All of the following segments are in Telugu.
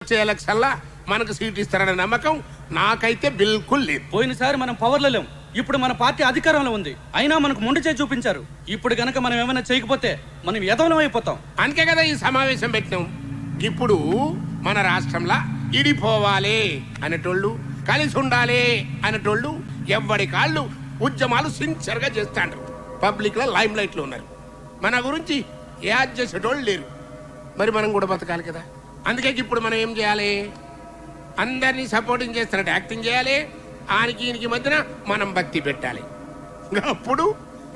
ఎలక్షన్లా మనకు సీట్ ఇస్తారనే నమ్మకం నాకైతే బిల్కుల్ లేదు. పోయినసారి మనం పవర్లో లేం, ఇప్పుడు మన పార్టీ అధికారంలో ఉంది, అయినా మనకు మొండి చేయి చూపించారు. ఇప్పుడు గనక మనం ఏమైనా చేయకపోతే మనం యదవలం అయిపోతాం. అందుకే కదా ఈ సమావేశం పెట్టినాం. ఇప్పుడు మన రాష్ట్రంలో ఇడిపోవాలి అనేటోళ్ళు, కలిసి ఉండాలి అనేటోళ్ళు ఎవ్వడి కాళ్ళు ఉద్యమాలు సిన్సియర్గా చేస్తాండ్రు. పబ్లిక్ లో లైమ్ లైట్ లో ఉన్నారు. మన గురించి యాడ్ చేసేటోళ్ళు లేరు. మరి మనం కూడా బతకాలి కదా. అందుకే ఇప్పుడు మనం ఏం చేయాలి? అందరినీ సపోర్టింగ్ చేస్తున్నట్టు యాక్టింగ్ చేయాలి. ఆనికి ఈయనకి మధ్యన మనం భక్తి పెట్టాలి. అప్పుడు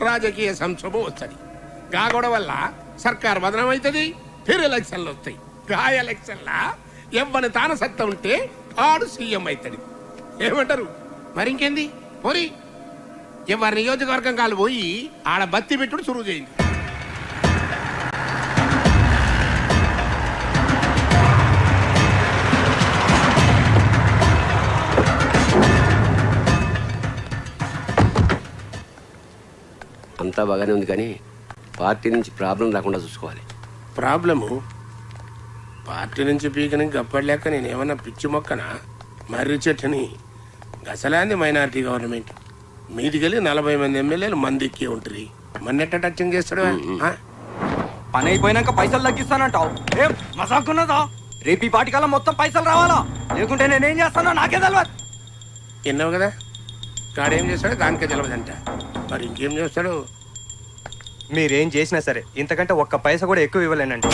రాజకీయ సంక్షోభం వస్తుంది. గాగొడ వల్ల సర్కార్ బదనం అవుతుంది, ఫిర్ ఎలక్షన్లు వస్తాయి. గా ఎలక్షన్లా ఎవ్వని తాన సత్తా ఉంటే ఆడు సీఎం అవుతాడు. ఏమంటారు? మరి ఇంకేంది పోరి, ఎవరి నియోజకవర్గం కాలు పోయి ఆడ బత్తి పెట్టుడు సురువు చేయండి. అంతా బాగానే ఉంది, కానీ పార్టీ నుంచి ప్రాబ్లం రాకుండా చూసుకోవాలి. ప్రాబ్లము పార్టీ నుంచి పీకని గప్పలేక నేనేమన్నా పిచ్చి మొక్కనా? మర్రి చెట్టుని గసలాంది మైనారిటీ గవర్నమెంట్ మీదికెళ్ళి 40 మంది ఎమ్మెల్యేలు మంది ఎక్కి ఉంటుంది. మన్నెట్ట టచింగ్ చేస్తాడు? పని అయిపోయినాక పైసలు తగ్గిస్తానంటావు, ఏం మసాకున్నదా? రేపు ఈ పాటికల్లా మొత్తం పైసలు రావాలా, లేకుంటే నేనేం చేస్తానో నాకే తెలియదు. విన్నావు కదా, కాడేం చేస్తాడో దానికే తెలియదంట. మరి ఇంకేం చేస్తాడు? మీరేం చేసినా సరే ఇంతకంటే ఒక్క పైసా కూడా ఎక్కువ ఇవ్వలేనండి.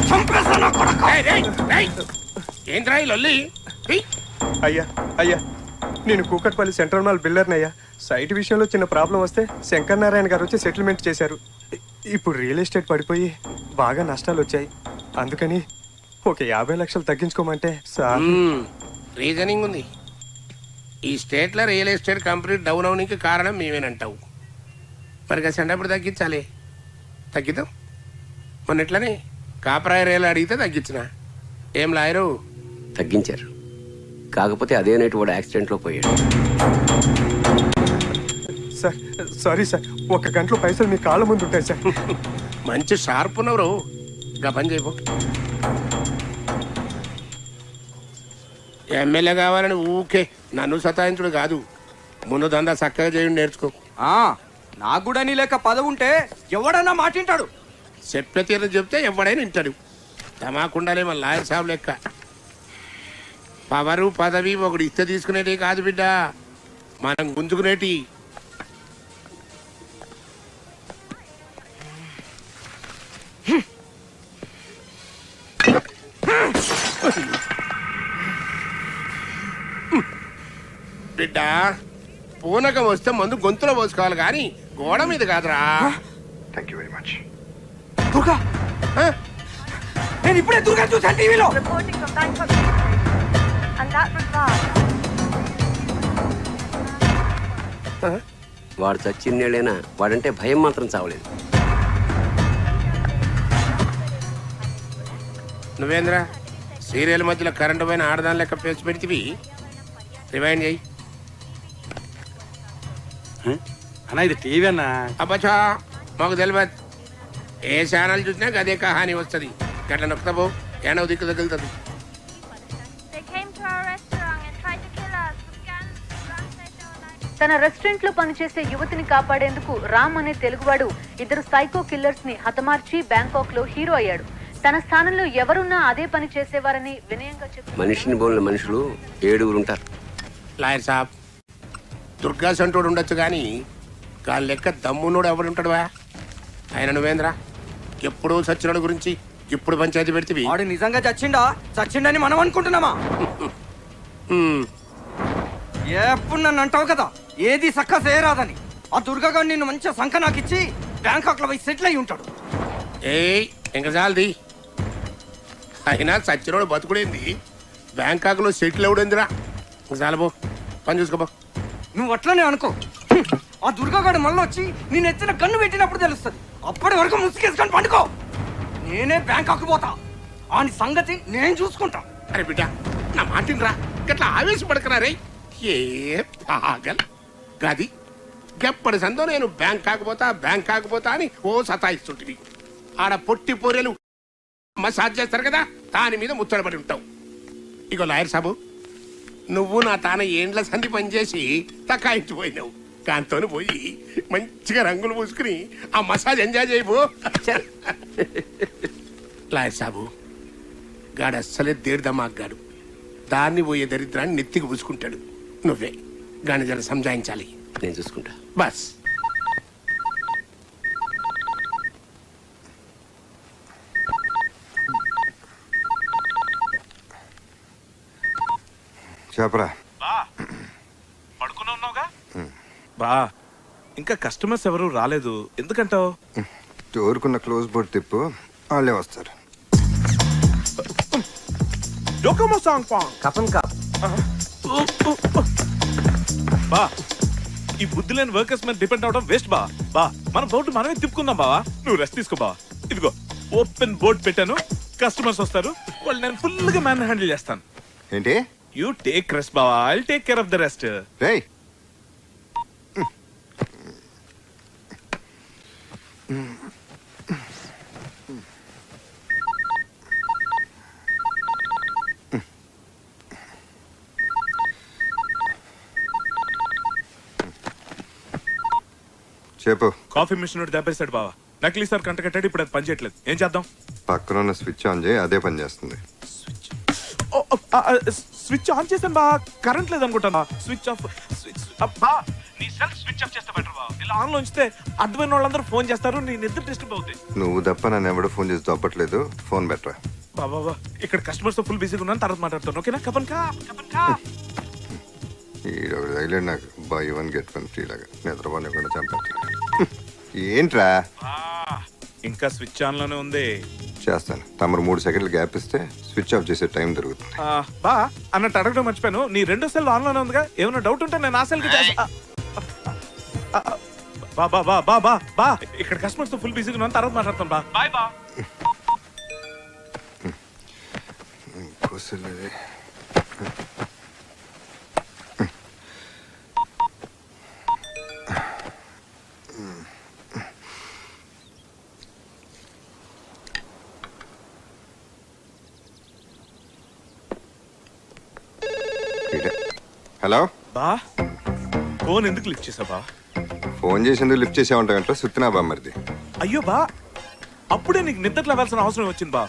ఏంద్రా ఈ లొల్లి? అయ్యా అయ్యా, నేను కూకట్పల్లి సెంట్రల్ మాల్ బిల్డర్ని అయ్యా. సైట్ విషయంలో చిన్న ప్రాబ్లం వస్తే శంకర్ నారాయణ గారు వచ్చి సెటిల్మెంట్ చేశారు. ఇప్పుడు రియల్ ఎస్టేట్ పడిపోయి బాగా నష్టాలు వచ్చాయి. అందుకని ఒక 50 లక్షలు తగ్గించుకోమంటే సార్. రీజనింగ్ ఉంది. ఈ స్టేట్ లో రియల్ ఎస్టేట్ కంపెనీ డౌన్ అవడానికి కారణం మేమేనంటావు. మరి కసండి అప్పుడు తగ్గించాలి, తగ్గిద్దాం. మొన్న ఎట్లనే కాపరాయ రేలు అడిగితే తగ్గించిన. ఏం లాయరు? తగ్గించారు, కాకపోతే అదే నైట్ వాడు యాక్సిడెంట్లో పోయాడు. సార్ సారీ సార్, 1 గంటలో పైసలు మీ కాళ్ళ ముందు ఉంటాయి సార్. మంచి షార్ప్ ఉన్నవరు. గా పని చేయబో. ఎమ్మెల్యే కావాలని ఊకే నన్ను సతాయించుడు కాదు, ముందు దందా చక్కగా చేయండి, నేర్చుకో. నాకు కూడా నీ లెక్క పదవి ఉంటే ఎవడన్నా మాటింటాడు. చెప్పే తీరు చెప్తే ఎవడైనా వింటాడు. తమాకుండాలే మన లాయర్ సాబ్ లెక్క. పవరు పదవి ఒకటి ఇస్తే తీసుకునేటి కాదు బిడ్డ, మనం గుంజుకునేటి. బిడ్డ పూనకం వస్తే మందు గొంతులో పోసుకోవాలి కానీ గోడ మీద కాదురా. Thank you very much. Durga, నేను ఇప్పుడే దుర్గా చూసాను టీవీలో. Reporting from Bangkok and that was Raj. వాడు చచ్చిన్నేళ్ళైనా వాడంటే భయం మాత్రం చావలేదు. నువ్వేంద్ర సీరియల్ మధ్యలో కరెంటు పైన ఆడదాని లెక్క పేసి పెడితివి. రివైండ్ చేయి. అన్నా ఇది టీవీ అన్నా. అబ్బా మాకు తెలియదు. ఏ ఛానల్ చూసినా అదే కహాని వస్తుంది. గట్ల నొక్కుతాబో ఏడవ దిక్కు తగులుతుంది. They came to our restaurant and tried to kill us. తన రెస్టారెంట్ లో పనిచేసే యువతిని కాపాడేందుకు రామ్ అనే తెలుగువాడు 2 సైకో కిల్లర్స్ ని హతమార్చి బ్యాంకాక్ లో హీరో అయ్యాడు. తన స్థానంలో ఎవరున్నా అదే పని చేసేవారని వినయంగా చెప్పారు. మనిషిని బోలిన మనుషులు 7 ఉంటారు. లాయర్ సాబ్, దుర్గా సంటోడు ఉండొచ్చు కానీ గాలి లెక్క దమ్మునోడు ఎవడుంటాడువా? ఆయన నువ్వేంద్రా ఎప్పుడూ సచ్చినోడు గురించి ఇప్పుడు పంచాయతీ పెడితివి. వాడు నిజంగా చచ్చిండని మనం అనుకుంటున్నామా? ఎప్పుడు నన్ను అంటావు కదా ఏది సక్క చేయరాదని. ఆ దుర్గాగాడు నిన్ను మంచిగా సంఖ నాకిచ్చి బ్యాంకాక్ లో పోయి సెటిల్ అయి ఉంటాడు. ఏయ్ ఇంకా చాలది. అయినా సచ్చినోడు బతుకుడేంది, బ్యాంకాక్ లో సెటిల్ ఎవడేందిరా? చాలబో, పని చూసుకోబో. నువ్వు అట్లనే అనుకో. ఆ దుర్గాగాడు మళ్ళీ వచ్చి నేను ఎత్తిన కన్ను పెట్టినప్పుడు తెలుస్తుంది. అప్పటి వరకు ముసుకేసుకొని పండుకో. నేనే బ్యాంకాక్ పోతా, ఆని సంగతి నేను చూసుకుంటా. అరే బిడ్డ నా మాటినరా, గట్లా ఆవేశపడకరా. ఏ పాగల్ గది గప్పటి సందో నేను బ్యాంకాక్ పోతా అని ఓ సతాయిస్తుంటివి. ఆడ పొట్టి పొర్రెలు మసాజ్ చేస్తారు కదా, దాని మీద ముచ్చటపడి ఉంటావు. ఇగో లాయర్ సాబు, నువ్వు నా తాన ఏండ్ల సంధి పనిచేసి తకాయించిపోయినావు. దాంతో పోయి మంచిగా రంగులు పూసుకుని ఆ మసాజ్ ఎంజాయ్ చేయబో. లాయర్ సాబు, గాడు అస్సలే దేడిదమాగ్గాడు. దాన్ని పోయే దరిద్రాన్ని నెత్తికి పూసుకుంటాడు. నువ్వే గాని జర సంజాయించాలి. నేను చూసుకుంటా. బస్. చెప్పరా. పడుకుని ఉన్నావుగా బా. ఇంకా కస్టమర్స్ ఎవరు రాలేదు, ఎందుకంటావు? డోర్కున్న క్లోజ్ బోర్డ్ తిప్పు, వాళ్ళే వస్తారు. డోకమో సాంగ్ పాంగ్. కఫన్ కాప్. బా, ఈ బుద్ధి లేని వర్కర్స్ మీద డిపెండ్ అవడం వేస్ట్ బా. బా, మన బోర్డు మనమే తిప్పుకుందాం బావా. నువ్వు రెస్ట్ తీసుకో బా. ఇదిగో ఓపెన్ బోర్డ్ పెట్టాను, కస్టమర్స్ వస్తారు, వాళ్ళు నేను ఫుల్ గా మ్యాన్ హ్యాండిల్ చేస్తాను. ఏంటి? యూ టేక్ రెస్ట్ బావా, I'll take care of the rest. రేయ్, చెప్పు. కాఫీ మిషన్ దెబ్బేశాడు బావా. నకిలీ సార్ కంట కట్టాడు, ఇప్పుడు అది పనిచేయట్లేదు. ఏం చేద్దాం? పక్కన ఉన్న స్విచ్ ఆన్ చేయి, అదే పని చేస్తుంది. స్విచ్ ఆన్ చేసాను బా, కరెంట్ లేదనుకుంటాను. Switch off. స్విచ్ బా, నీ సెల్ఫ్ స్విచ్ ఆఫ్ చేస్తే బెటర్ బా. ఇలా ఆన్ లో ఉంచితే అడ్వైన వాళ్ళందరూ ఫోన్ చేస్తారు, నీ నిద్ర డిస్టర్బ్ అవుతాయి. నువ్వు తప్ప నన్ను ఎవడో ఫోన్ చేసి దొబ్బట్లేదు. ఫోన్ బెటరా. బాబా, ఇక్కడ కస్టమర్స్ తో ఫుల్ బిజీగా ఉన్నాను, తర్వాత మాట్లాడతాను. ఓకేనా? కపన్ కా కపన్ కా. ఈడొకటి తగిలేడు నాకు, by one get one free లాగా. నిద్రపోనివ్వకుండా చంపేస్తాడు. ఏంట్రా? ఇంకా స్విచ్ ఆన్ లోనే ఉంది. చేస్తాను. తమరు 3 సెకండ్లు గ్యాప్ ఇస్తే స్విచ్ ఆఫ్ చేసే టైం దొరుకుతుంది. బా, అన్నట్టు అడగడం మర్చిపోయాను, నీ రెండో సెల్ ఆన్ లోనే ఉందిగా. ఏమైనా డౌట్ ఉంటే నేను ఆ సెల్ కి బా బా బా బా బా బా. ఇక్కడ కస్టమర్స్ తో ఫుల్ బిజీగా ఉన్నాను, తర్వాత మాట్లాడతాను బా. బాయ్ బా. కుసలే. హలో బా, ఫోన్ ఎందుకు లిఫ్ట్ చేసా బా? ఫోన్ చేసేందుకు లిఫ్ట్ చేసే ఉంటాయంటే సుత్తినా బామ్మరిది. అయ్యో బా, అప్పుడే నీకు నిద్ర లేవాల్సిన అవసరం వచ్చింది బా.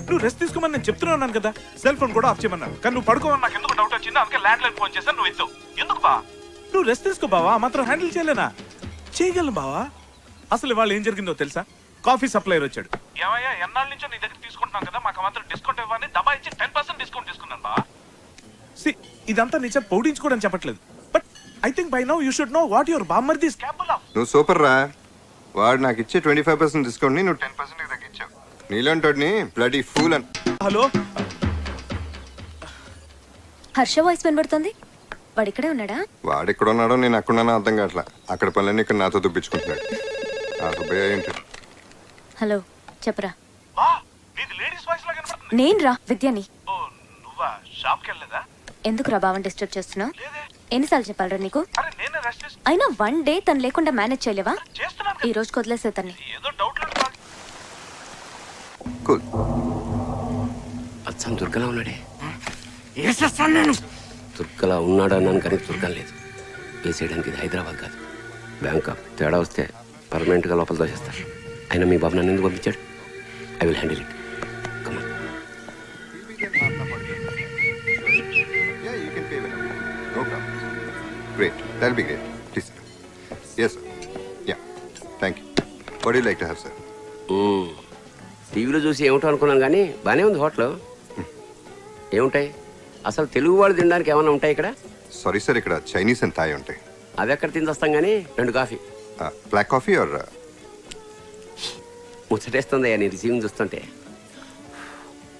నువ్వు రెస్ట్ తీసుకోమని నేను చెప్తున్నాను కదా. సెల్ ఫోన్ కూడా ఆఫ్ చేయమన్నాను, కానీ నువ్వు పడుకోమని నాకు ఎందుకు డౌట్ వచ్చింది. అందుకే ల్యాండ్ లైన్ ఫోన్ చేశాను, నువ్వు ఎత్తు. ఎందుకు బా? నువ్వు రెస్ట్ తీసుకో బావా, మాత్రం హ్యాండిల్ చేయలేనా? చేయగలను బావా. అసలు ఇవాళ ఏం జరిగిందో తెలుసా? కాఫీ సప్లైర్ వచ్చాడు. ఏమయ్యా, ఎన్నాళ్ళ నుంచో నీ దగ్గర తీసుకుంటున్నాం కదా, మాకు మాత్రం డిస్కౌంట్ ఇవ్వని దబా ఇచ్చి 10% డిస్కౌంట్ తీసుకున్నాను బా. ఇదంతా నిజం పౌడించుకోవడం చెప్పట్లేదు, but I think by now you should know what your బామ్మర్ది ఇస్ కేపబుల్ ఆఫ్. నువ్వు సూపర్ రా. వాడు నాకు ఇచ్చే 25% డిస్కౌంట్ ని నువ్వు 10% తగ్గించావు. నీలాంటి బ్లడీ ఫూల్ అని. హలో, హర్ష వాయిస్ వినబడుతుంది. వాడు ఇక్కడే ఉన్నాడా? వాడు ఎక్కడ ఉన్నాడో నేను అక్కడున్నానో అర్థం కావట్లా. అక్కడ పనులన్నీ ఇక్కడ నాతో దుప్పించుకుంటున్నాడు. ఆ సుబ్బయ్య ఏంటి? హలో, చెప్పరా. బా, నీది లేడీస్ వాయిస్ లాగా వినబడుతుంది. నేను రా విద్యని. ఓ, నువ్వా? షాప్ కి వెళ్ళలేదా? ఎందుకు రా బావని డిస్టర్బ్ చేస్తున్నావు? ఎన్నిసార్లు చెప్పాలరా నీకు? అరే నేనే రెస్ట్ అయినా 1 డే తను లేకుండా మేనేజ్ చేయలేవా? చేస్తున్నాను. ఈ రోజుకి వదిలేసే తన్ని. ఏదో డౌట్ లేదు. కూల్. అచ్చం దుర్గలా ఉన్నాడే. వేసేస్తాను నేను. దుర్గలా ఉన్నాడు అన్నాను, కానీ దుర్గం లేదు. వేసేయడానికి ఇది హైదరాబాద్ కాదు, బ్యాంకాక్. తేడా వస్తే పర్మనెంట్గా లోపల దోచేస్తారు. అయినా మీ బాబు నన్ను ఎందుకు పంపించాడు? I will handle it. Come on. Yeah, you can pay with it. No problem. Great. That'll be great. Please. Yes, sir. Yeah. Thank you. What do you like to have, sir? టీవీలో చూసి ఏమిటో అనుకున్నాను, కానీ బాగానే ఉంది హోటల్. ఏముంటాయి అసలు? తెలుగు వాళ్ళు తినడానికి ఏమైనా ఉంటాయి ఇక్కడ? Sorry, sir. ఇక్కడ చైనీస్ అండ్ థాయ్ ఉంటాయి. అది ఎక్కడ తిందొస్తాం, కానీ 2 కాఫీ. Black coffee or? ముచ్చటేస్తుంది నీ రిసీవింగ్ చూస్తుంటే.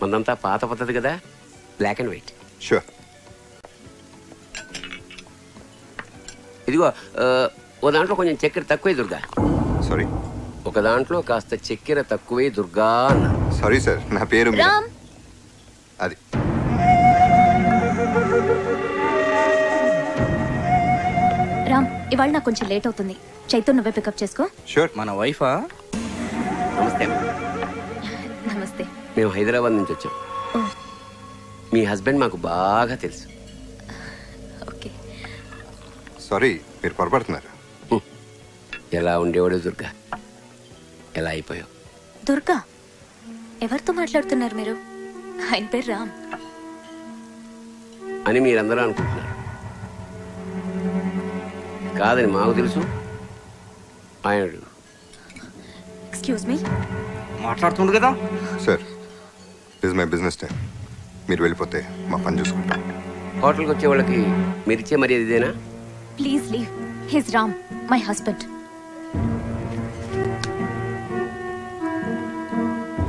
మందంతా పాత పద్ధతి కదా, బ్లాక్ అండ్ వైట్. షూర్. ఇదిగో ఓ దాంట్లో కొంచెం చక్కెర తక్కువే దుర్గా. సారీ. ఒక దాంట్లో కాస్త చక్కెర తక్కువే దుర్గా అన్న. సారీ సార్, నా పేరు రామ్. అది. రామ్, ఇవాళ నాకు కొంచెం లేట్ అవుతుంది. చైతు నువ్వే పికప్ చేసుకో. షూర్. మన వైఫా? నమస్తే. నమస్తే. మేము హైదరాబాద్ నుంచి వచ్చాం. ఓ, మీ హస్బెండ్ మాకు బాగా తెలుసు. ఓకే. సారీ, మీరు పొరపడుతున్నారు. ఎలా ఉండేవాడు దుర్గా, ఎలా అయిపోయావు? దుర్గా? ఎవరితో మాట్లాడుతున్నారు మీరు? ఆయన పేరు రామ్. అని మీరందరూ అనుకుంటున్నారు. కాదని మాకు తెలుసు. ఆయన ఎక్స్క్యూజ్ మీ. మాట్లాడుతుండు కదా. Sir, this my business time. మీరు వెళ్ళిపోతే మా పని చూసుకుంటాం. హోటల్కి వచ్చే వాళ్ళకి మీరిచ్చే మర్యాద ఇదేనా? Please leave. His Ram, my husband.